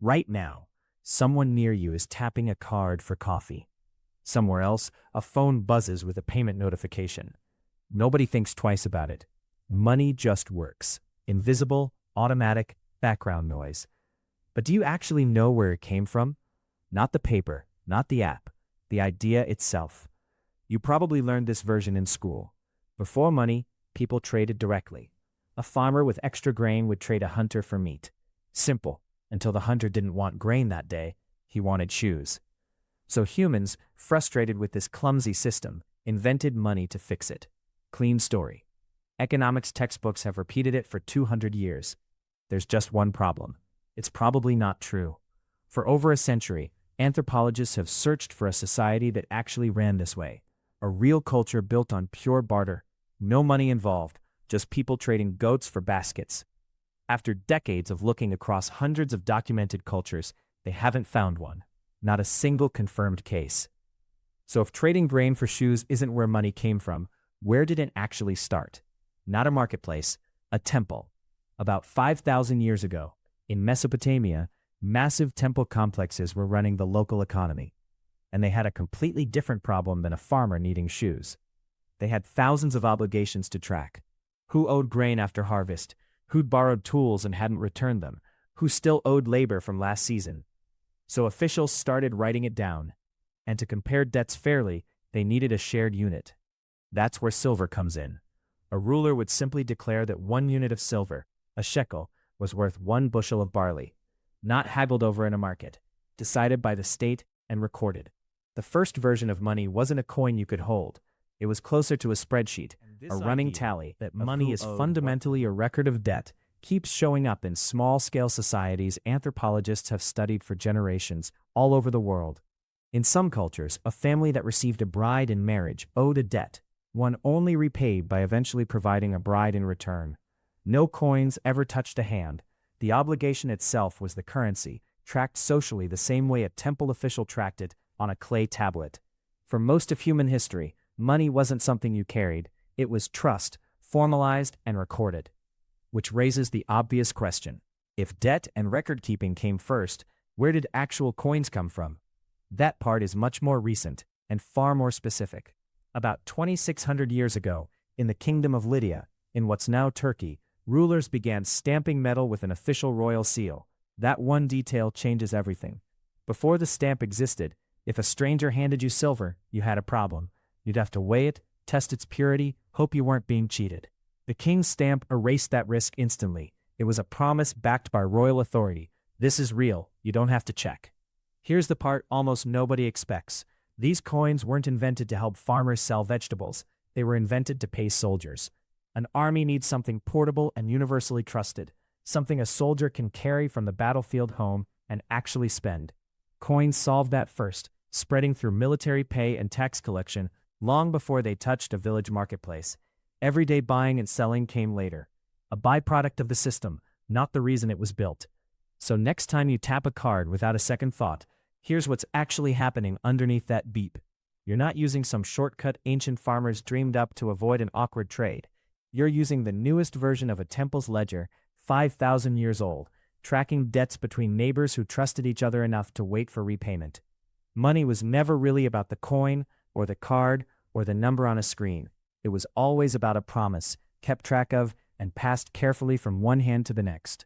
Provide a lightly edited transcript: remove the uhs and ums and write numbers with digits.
Right now, someone near you is tapping a card for coffee. Somewhere else, a phone buzzes with a payment notification. Nobody thinks twice about it. Money just works. Invisible, automatic, background noise. But do you actually know where it came from? Not the paper, not the app, the idea itself. You probably learned this version in school. Before money, people traded directly. A farmer with extra grain would trade a hunter for meat. Simple, until the hunter didn't want grain that day, he wanted shoes. So humans, frustrated with this clumsy system, invented money to fix it. Clean story. Economics textbooks have repeated it for 200 years. There's just one problem. It's probably not true. For over a century, anthropologists have searched for a society that actually ran this way. A real culture built on pure barter. No money involved, just people trading goats for baskets. After decades of looking across hundreds of documented cultures, they haven't found one. Not a single confirmed case. So if trading grain for shoes isn't where money came from, where did it actually start? Not a marketplace, a temple. About 5,000 years ago, in Mesopotamia, massive temple complexes were running the local economy. And they had a completely different problem than a farmer needing shoes. They had thousands of obligations to track. Who owed grain after harvest? Who'd borrowed tools and hadn't returned them? Who still owed labor from last season? So officials started writing it down. And to compare debts fairly, they needed a shared unit. That's where silver comes in. A ruler would simply declare that 1 unit of silver, a shekel, was worth 1 bushel of barley, not haggled over in a market, decided by the state and recorded. The first version of money wasn't a coin you could hold. It was closer to a spreadsheet, a running tally that money is fundamentally a record of debt, keeps showing up in small-scale societies anthropologists have studied for generations all over the world. In some cultures, a family that received a bride in marriage owed a debt, one only repaid by eventually providing a bride in return. No coins ever touched a hand. The obligation itself was the currency, tracked socially the same way a temple official tracked it on a clay tablet. For most of human history, money wasn't something you carried, it was trust, formalized and recorded. Which raises the obvious question. If debt and record-keeping came first, where did actual coins come from? That part is much more recent and far more specific. About 2,600 years ago, in the Kingdom of Lydia, in what's now Turkey, rulers began stamping metal with an official royal seal. That one detail changes everything. Before the stamp existed, if a stranger handed you silver, you had a problem. You'd have to weigh it, test its purity, hope you weren't being cheated. The king's stamp erased that risk instantly. It was a promise backed by royal authority. This is real, you don't have to check. Here's the part almost nobody expects. These coins weren't invented to help farmers sell vegetables. They were invented to pay soldiers. An army needs something portable and universally trusted, something a soldier can carry from the battlefield home and actually spend. Coins solved that first, spreading through military pay and tax collection long before they touched a village marketplace. Everyday buying and selling came later. A byproduct of the system, not the reason it was built. So next time you tap a card without a second thought, here's what's actually happening underneath that beep. You're not using some shortcut ancient farmers dreamed up to avoid an awkward trade. You're using the newest version of a temple's ledger, 5,000 years old, tracking debts between neighbors who trusted each other enough to wait for repayment. Money was never really about the coin, or the card, or the number on a screen. It was always about a promise, kept track of, and passed carefully from one hand to the next.